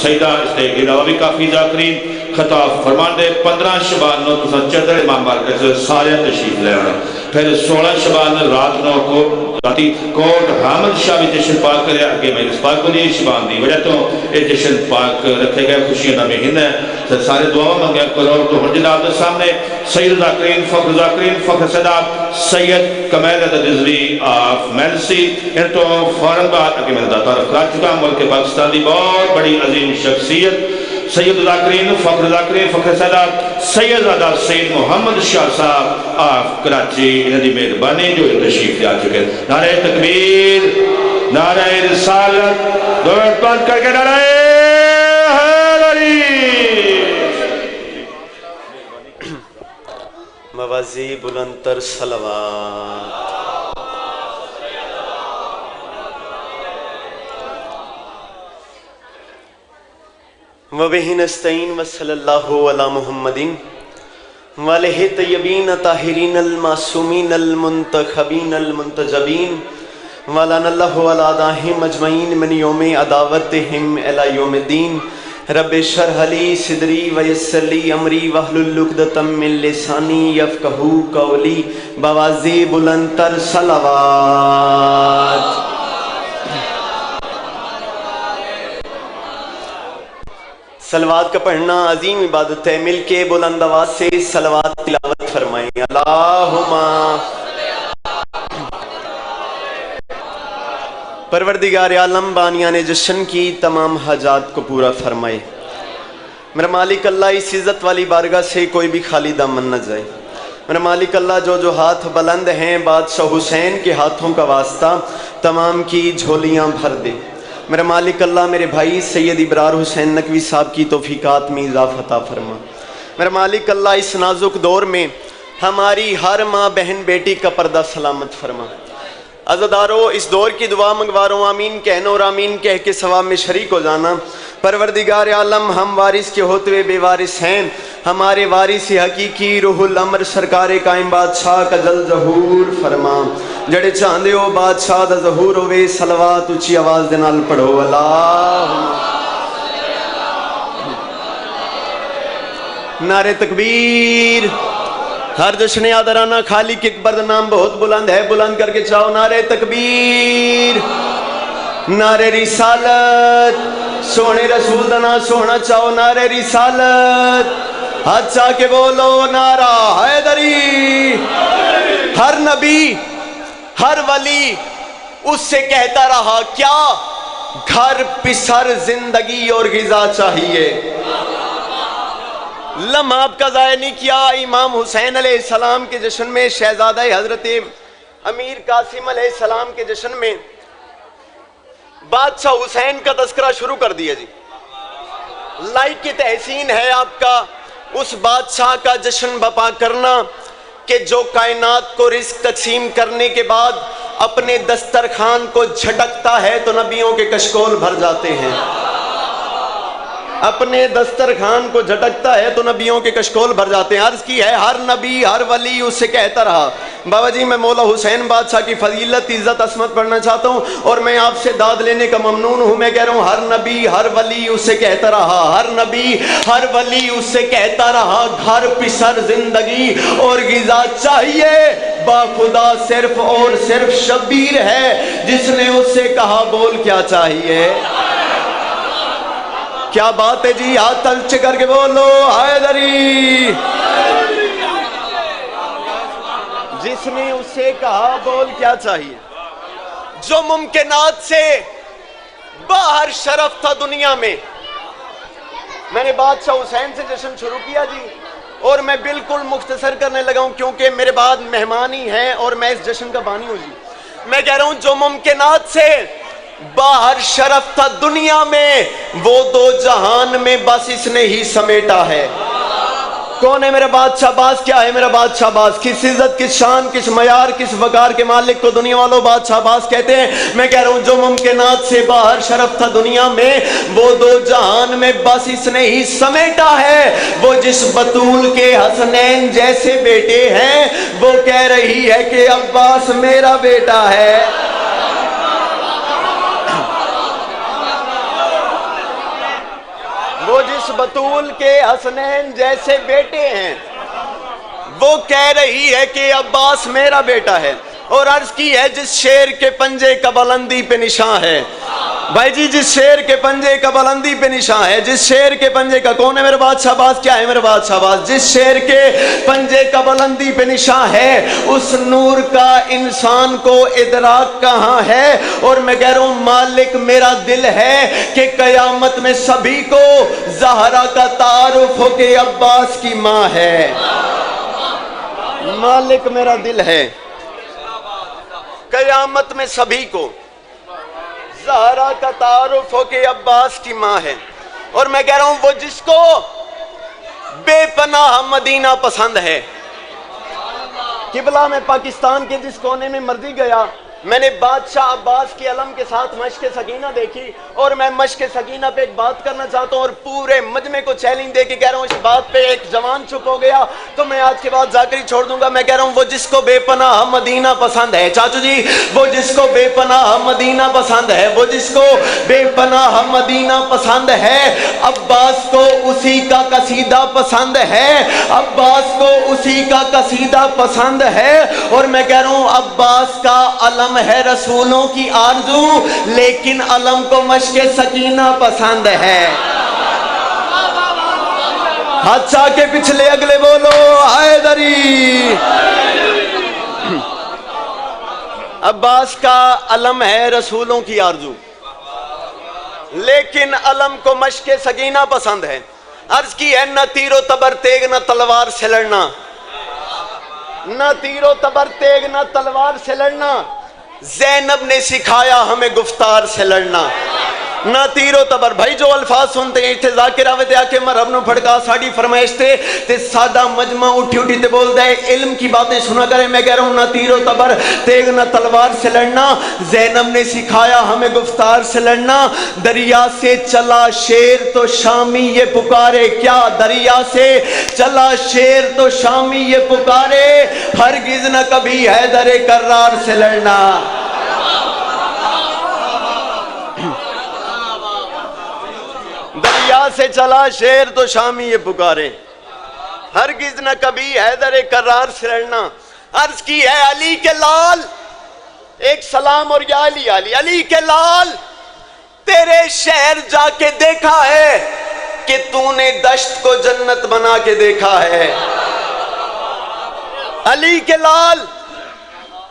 سیدہ اس کے علاوہ بھی کافی ذاکرین خطاب فرمان دے 15 شبان نو تسا چدر امام بارکت سارے تشریف لے آنا پھر 16 شبان رات نو کو راتی کوٹ حامد شاہ بھی جشن پاک کرے آگے میں اس پاک کو نہیں شبان دی وجہ تو یہ جشن پاک رکھے گئے خوشیاں نہ مہین ہے سارے دعا مانگے کرو تو ہر جناب دے سامنے سید ذاکرین فخر صداب سید کمیل رضوی آف مینسی ان تو فوراں بعد اگے میں داتا رکھا چکا ملک پاکستان دی بہت بڑی عظیم شخصیت سید ذاکرین فخر صداب سید زادہ سید محمد شاہ صاحب آف کراچی انہیں دی مہربانی جو تشریف لے آ چکے نعرہ تکبیر نعرہ رسالت دولت بند کر کے نعرہ حیدری موازی بلندتر صلوات وَبِهِ نَسْتَعِينُ وَصَلَى اللَّهُ عَلَى مُحَمَّدٍ وَعَلَيْهِ طَيِّبِينَ طَاهِرِينَ الْمَعْصُومِينَ الْمُنْتَخَبِينَ الْمُنْتَجَبِينَ وَلَعَنَ اللَّهُ عَلَى أَعْدَائِهِمْ أَجْمَعِينَ مِنْ يَوْمِ عَدَاوَتِهِمْ إِلَى يَوْمِ الدِّينِ رَبِّ اشْرَحْ لِي صِدْرِي وَيَسِّرْ لِي أَمْرِي وَاحْلُلْ عُقْدَةً مِّن لِّسَانِي يَفْقَهُوا قَوْلِي بوازی بلندتر صلوات صلوات کا پڑھنا عظیم عبادت ہے مل کے بلند آواز سے صلوات تلاوت فرمائیں اللہم پروردگار عالم بانیان جشن کی تمام حاجات کو پورا فرمائے میرا مالک اللہ اس عزت والی بارگاہ سے کوئی بھی خالی دامن نہ جائے میرا مالک اللہ جو ہاتھ بلند ہیں بادشاہ حسین کے ہاتھوں کا واسطہ تمام کی جھولیاں بھر دے میرا مالک اللہ میرے بھائی سید ابرار حسین نقوی صاحب کی توفیقات میں اضافہ عطا فرما میرا مالک اللہ اس نازک دور میں ہماری ہر ماں بہن بیٹی کا پردہ سلامت فرما عزادارو اس دور کی دعا منگواروں آمین کہنا اور آمین کہہ کے ثواب میں شریک ہو جانا پروردگار عالم ہم وارث کے ہوتے ہوئے بے وارث ہیں ہمارے وارث حقیقی روح الامر سرکار قائم بادشاہ کا جل ظہور فرما جڑے چاندے ہو بادشاہ دا ظہور ہوئے صلوات اچھی آواز دے نال پڑھو اللہم نعرہ تکبیر ہر جشن آدرانہ خالق اکبر دا نام بہت بلند ہے بلند کر کے چاہو نعرہ تکبیر نعرہ رسالت سونے رسول دا نام سونا چاہو نعرہ رسالت ہاتھ چاہ کے بولو نعرہ حیدری ہر نبی ہر ولی اس سے کہتا رہا کیا گھر پسر زندگی اور غذا چاہیے لمحہ آپ کا ضائع نہیں کیا امام حسین علیہ السلام کے جشن میں شہزادہ حضرت امیر قاسم علیہ السلام کے جشن میں بادشاہ حسین کا تذکرہ شروع کر دیا جی لائق کی تحسین ہے آپ کا اس بادشاہ کا جشن بپا کرنا کہ جو کائنات کو رزق تقسیم کرنے کے بعد اپنے دسترخوان کو جھٹکتا ہے تو نبیوں کے کشکول بھر جاتے ہیں اپنے دسترخوان کو جھٹکتا ہے تو نبیوں کے کشکول بھر جاتے ہیں عرض کی ہے ہر نبی ہر ولی اس سے کہتا رہا بابا جی میں مولا حسین بادشاہ کی فضیلت عزت عصمت پڑھنا چاہتا ہوں اور میں آپ سے داد لینے کا ممنون ہوں میں کہہ رہا ہوں ہر نبی ہر ولی اس سے کہتا رہا ہر نبی ہر ولی اس سے کہتا رہا گھر پسر زندگی اور غذا چاہیے با خدا صرف اور صرف شبیر ہے جس نے اس سے کہا بول کیا چاہیے کیا بات ہے جی ہاتھ تلچ کر کے بولو حیدری جس نے اس سے کہا بول کیا چاہیے جو ممکنات سے باہر شرف تھا دنیا میں نے بادشاہ حسین سے جشن شروع کیا جی اور میں بالکل مختصر کرنے لگا ہوں کیونکہ میرے بعد مہمان ہی ہیں اور میں اس جشن کا بانی ہوں جی میں کہہ رہا ہوں جو ممکنات سے باہر شرف تھا دنیا میں وہ دو جہان میں بس اس نے ہی سمیٹا ہے کون ہے میرا بادشاہ باز کیا ہے میرا بادشاہ باز کس عزت کس شان کس معیار کس وقار کے مالک کو دنیا والوں بادشاہ باز کہتے ہیں میں کہہ رہا ہوں جو ممکنات سے باہر شرف تھا دنیا میں وہ دو جہان میں بس اس نے ہی سمیٹا ہے وہ جس بطول کے حسنین جیسے بیٹے ہیں وہ کہہ رہی ہے کہ عباس میرا بیٹا ہے وہ جس بطول کے حسنین جیسے بیٹے ہیں، وہ کہہ رہی ہے کہ عباس میرا بیٹا ہے، اور عرض کی ہے جس شیر کے پنجے کا بلندی پہ نشان ہے، بھائی جی جس شیر کے پنجے کا بلندی پہ نشان ہے، جس شیر کے پنجے کا، کون ہے میرے بادشاہ باز؟ کیا ہے میرے بادشاہ باز؟ جس شیر کے پنجے کا بلندی پہ نشان ہے، اس نور کا انسان کو ادراک کہاں ہے؟ اور میں کہہ رہا ہوں مالک میرا دل ہے کہ قیامت میں سبھی کو زہرا کا تعارف ہو کہ عباس کی ماں ہے۔ مالک میرا دل ہے قیامت میں سبھی کو زہرا کا تعارف ہو کہ عباس کی ماں ہے۔ اور میں کہہ رہا ہوں وہ جس کو بے پناہ مدینہ پسند ہے، قبلہ میں پاکستان کے جس کونے میں مرضی گیا، میں نے بادشاہ عباس کی علم کے ساتھ مشق سکینہ دیکھی، اور میں مشق سکینہ پہ ایک بات کرنا چاہتا ہوں اور پورے مجمع کو چیلنج دے کے کہہ رہا ہوں اس بات پہ ایک جوان چپ ہو گیا تو میں آج کے بعد ذاکری چھوڑ دوں گا۔ میں کہہ رہا ہوں وہ جس کو بے پناہ مدینہ پسند ہے، چاچو جی وہ جس کو بے پناہ مدینہ پسند ہے، وہ جس کو بے پناہ مدینہ پسند ہے، عباس کو اسی کا قصیدہ پسند ہے، عباس کو اسی کا قصیدہ پسند ہے۔ اور میں کہہ رہا ہوں عباس کا علم ہے رسولوں کی آرزو، لیکن علم کو مشق سکینہ پسند ہے۔ ہاتھ چاہ کے پچھلے اگلے بولو حیدری۔ عباس کا علم ہے رسولوں کی آرزو، لیکن علم کو مشق سکینہ پسند ہے۔ عرض کی ہے نہ تیر و تبر تیگ نہ تلوار سے لڑنا، نہ تیر و تبر تیگ نہ تلوار سے لڑنا، زینب نے سکھایا ہمیں گفتار سے لڑنا۔ نہ تیر و تبر، بھائی جو الفاظ سنتے ہیں اتھے ذاکر آوے آکے مرحب نو پھڑکا ساڑی فرمائش تے سادہ مجمع اٹھی اٹھی تے بول دے علم کی باتیں سنا کرے۔ میں کہہ رہا ہوں نہ تیر و تبر تیگ نہ تلوار سے لڑنا، زینب نے سکھایا ہمیں گفتار سے لڑنا۔ دریا سے چلا شیر تو شامی یہ پکارے، کیا دریا سے چلا شیر تو شامی یہ پکارے، ہرگز نہ کبھی حیدر کرار سے لڑنا۔ دریا سے چلا شیر تو شامی یہ پکارے، ہرگز نہ کبھی حیدر کرار سے لڑنا۔ عرض کی ہے علی کے لال، ایک سلام اور یا علی، علی کے لال تیرے شہر جا کے دیکھا ہے کہ تو نے دشت کو جنت بنا کے دیکھا ہے۔ علی کے لال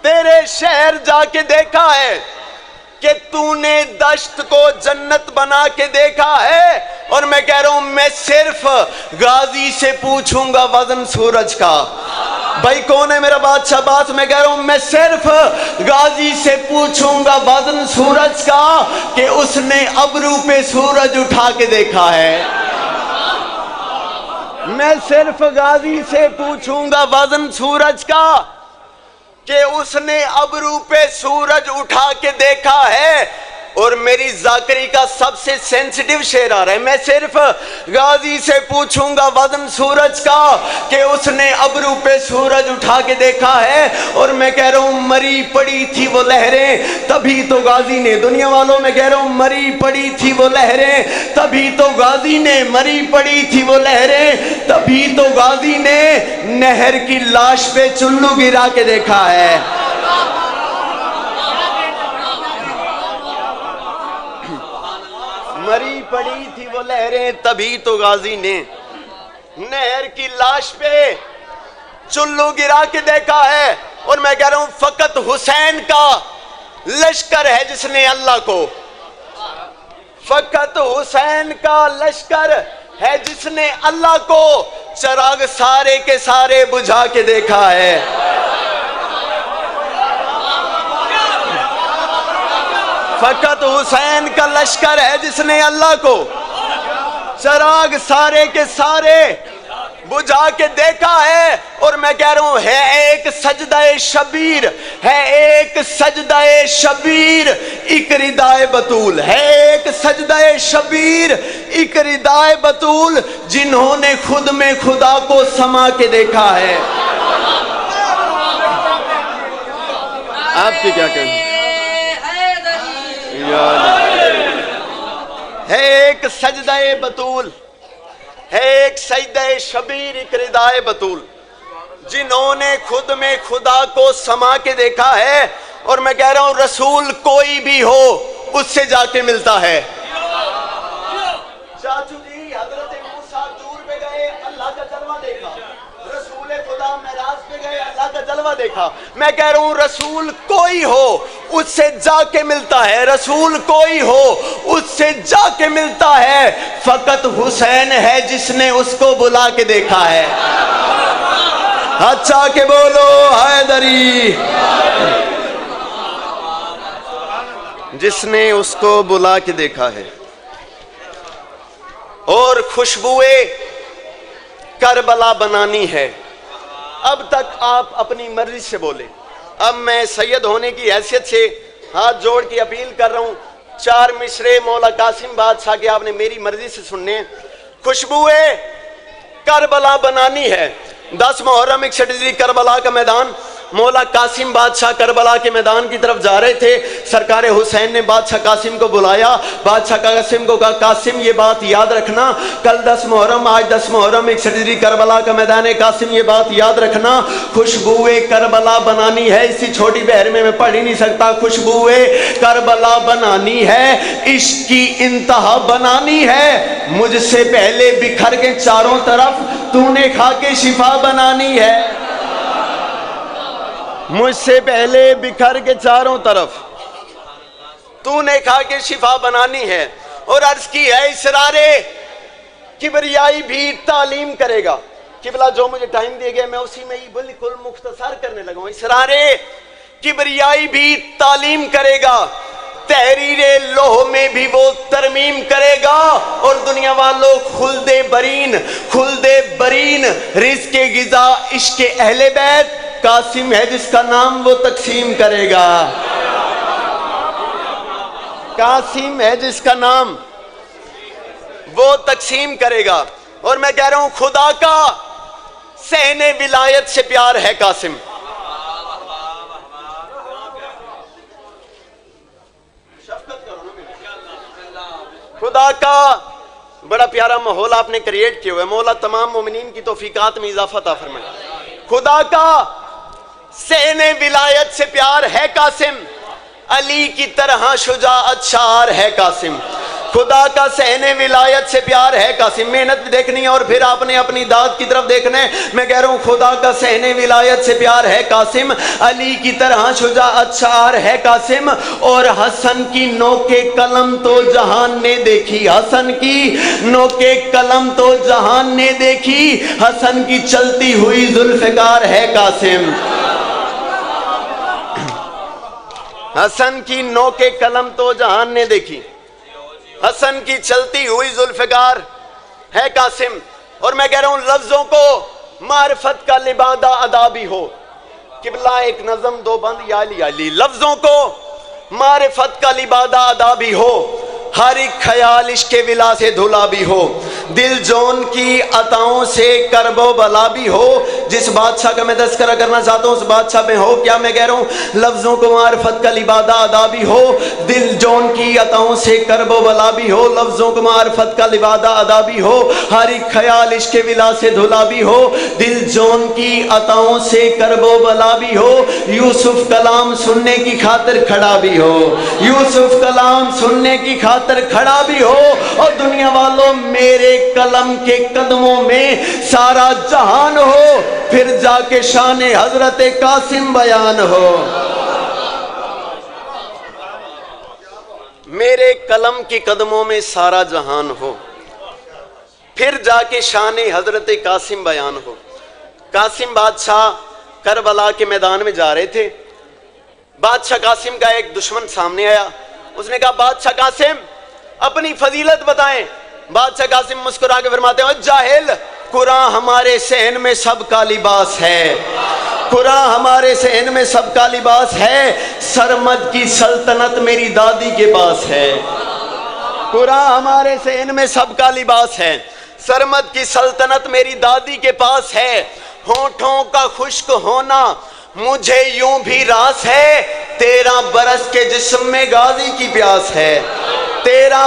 تیرے شہر جا کے دیکھا ہے کہ تو نے دشت کو جنت بنا کے دیکھا ہے۔ اور میں کہہ رہا ہوں میں صرف غازی سے پوچھوں گا وزن سورج کا۔ بھائی کون ہے میرا بادشاہ باز؟ میں کہہ رہا ہوں میں صرف غازی سے پوچھوں گا وزن سورج کا کہ اس نے ابرو پہ سورج اٹھا کے دیکھا ہے۔ میں صرف غازی سے پوچھوں گا وزن سورج کا کہ اس نے ابرو پہ سورج اٹھا کے دیکھا ہے۔ اور میری ذاکری کا سب سے سینسٹیو شعر آ رہا ہے، میں صرف غازی سے پوچھوں گا وزن سورج کا کہ اس نے ابرو پہ سورج اٹھا کے دیکھا ہے۔ اور میں کہہ رہا ہوں مری پڑی تھی وہ لہریں تبھی تو غازی نے، دنیا والوں میں کہہ رہا ہوں مری پڑی تھی وہ لہریں تبھی تو غازی نے، مری پڑی تھی وہ لہریں تبھی تو غازی نے نہر کی لاش پہ چلو گرا کے دیکھا ہے۔ مری پڑی تھی وہ لہریں تبھی تو غازی نے نہر کی لاش پہ چلو گرا کے دیکھا ہے۔ اور میں کہہ رہا ہوں فقط حسین کا لشکر ہے جس نے اللہ کو، فقط حسین کا لشکر ہے جس نے اللہ کو چراغ سارے کے سارے بجھا کے دیکھا ہے۔ فقط حسین کا لشکر ہے جس نے اللہ کو چراغ سارے کے سارے بجھا کے دیکھا ہے۔ اور میں کہہ رہا ہوں ہے ایک سجدہ شبیر، ہے ایک سجدہ شبیر ایک ردائے بطول، ہے ایک سجدہ شبیر ایک ردائے بطول جنہوں نے خود میں خدا کو سما کے دیکھا ہے۔ آپ کی کیا کہیں؟ ہے ایک سجدہ بطول ہے ایک سجدہ شبیر ایک ردائے بطول، جنہوں نے خود میں خدا کو سما کے دیکھا ہے، اور میں کہہ رہا ہوں رسول کوئی بھی ہو اس سے جا کے ملتا ہے۔ چاچو جی حضرت موسیٰ دور پہ گئے، اللہ کا جلوہ دیکھا، رسول خدا معراج پہ گئے، اللہ کا جلوہ دیکھا۔ میں کہہ رہا ہوں رسول کوئی ہو اس سے جا کے ملتا ہے، رسول کوئی ہو اس سے جا کے ملتا ہے، فقط حسین ہے جس نے اس کو بلا کے دیکھا ہے۔ اچھا کہ بولو حیدری، جس نے اس کو بلا کے دیکھا ہے۔ اور خوشبوئے کربلا بنانی ہے۔ اب تک آپ اپنی مرضی سے بولے، اب میں سید ہونے کی حیثیت سے ہاتھ جوڑ کے اپیل کر رہا ہوں، 4 مصرے مولا قاسم بادشاہ کے آپ نے میری مرضی سے سننے ہیں۔ خوشبوئے کربلا بنانی ہے۔ 10 محرم 61 ہجری کربلا کا میدان، مولا قاسم بادشاہ کربلا کے میدان کی طرف جا رہے تھے۔ سرکار حسین نے بادشاہ قاسم کو بلایا، بادشاہ قاسم کو کہا قاسم یہ بات یاد رکھنا، کل 10 محرم، آج 10 محرم 61 ہجری کربلا کا میدان ہے، قاسم یہ بات یاد رکھنا، خوشبوئے کربلا بنانی ہے۔ اسی چھوٹی بہر میں پڑھ ہی نہیں سکتا، خوشبوئے کربلا بنانی ہے، عشق کی انتہا بنانی ہے، مجھ سے پہلے بکھر کے چاروں طرف تو نے کھا کے شفا بنانی ہے، مجھ سے پہلے بکھر کے چاروں طرف تو نے کھا کے شفا بنانی ہے۔ اور عرض کی ہے اسرار کبریائی بھی تعلیم کرے گا۔ قبلہ جو مجھے ٹائم دیا گیا میں اسی میں ہی بالکل مختصر کرنے لگا ہوں۔ اسرار کبریائی بھی تعلیم کرے گا، تحریر لوح میں بھی وہ ترمیم کرے گا، اور دنیا والوں خلد برین رزق غذا عشق اہل بیت، قاسم ہے جس کا نام وہ تقسیم کرے گا، قاسم ہے جس کا نام وہ تقسیم کرے گا۔ اور میں کہہ رہا ہوں خدا کا صحن ولایت سے پیار ہے قاسم، خدا کا بڑا پیارا ماحول آپ نے کریٹ کیا ہوا ہے، مولا تمام مومنین کی توفیقات میں اضافہ عطا فرمائے۔ خدا کا صحن ولایت سے پیار ہے قاسم، علی کی طرح شجاعت شعار ہے قاسم، خدا کا صحن ولایت سے پیار ہے قاسم۔ محنت بھی دیکھنی ہے اور پھر آپ نے اپنی داد کی طرف دیکھنا ہے۔ میں کہہ رہا ہوں خدا کا صحن ولایت سے پیار ہے قاسم، علی کی طرح شجاعت شعار ہے قاسم، اور حسن کی نوک قلم تو جہان نے دیکھی، حسن کی نوک قلم تو جہان نے دیکھی، حسن کی چلتی ہوئی ذوالفقار ہے قاسم، حسن کی نوک قلم تو جہان نے دیکھی، حسن کی چلتی ہوئی ذوالفقار ہے قاسم۔ اور میں کہہ رہا ہوں لفظوں کو معرفت کا لبادہ ادا بھی ہو، قبلہ ایک نظم 2 بند یا علی علی، لفظوں کو معرفت کا لبادہ ادا بھی ہو، ہر ایک خیال عشق ولا سے دھلا بھی ہو، دل جون کی عطاؤں سے کرب و بلا بھی ہو۔ جس بادشاہ کا میں تذکرہ کرنا چاہتا ہوں اس بادشاہ میں ہو کیا؟ میں کہہ رہا ہوں لفظوں کو معرفت کا لبادہ ادا بھی ہو، دل جون کی عطاؤں سے کرب و بلا بھی ہو، لفظوں کو معرفت کا لبادہ ادا بھی ہو، ہر ایک خیال عشق ولا سے دھلا بھی ہو، دل جون کی عطاؤں سے کرب و بلا بھی ہو، یوسف کلام سننے کی خاطر کھڑا بھی ہو، یوسف کلام سننے کی خاطر کھڑا بھی ہو، اور دنیا والوں میرے قلم کے قدموں میں سارا جہان ہو، پھر جا کے شان حضرت قاسم بیان ہو، میرے قلم کے قدموں میں سارا جہان ہو، پھر جا کے شان حضرت قاسم بیان ہو۔ قاسم بادشاہ کربلا کے میدان میں جا رہے تھے، بادشاہ قاسم کا ایک دشمن سامنے آیا، اس نے کہا بادشاہ قاسم اپنی فضیلت بتائیں۔ بادشاہ قاسم مسکرا کے فرماتے ہیں جاہل، قرآن ہمارے صحن میں سب کا لباس ہے، قرآن ہمارے صحن میں سب کا لباس ہے، سرمد کی سلطنت میری دادی کے پاس ہے، قرآن ہمارے صحن میں سب کا لباس ہے، سرمد کی سلطنت میری دادی کے پاس ہے، ہونٹوں کا خشک ہونا مجھے یوں بھی راس ہے، 13 برس کے جسم میں غازی کی پیاس ہے، 13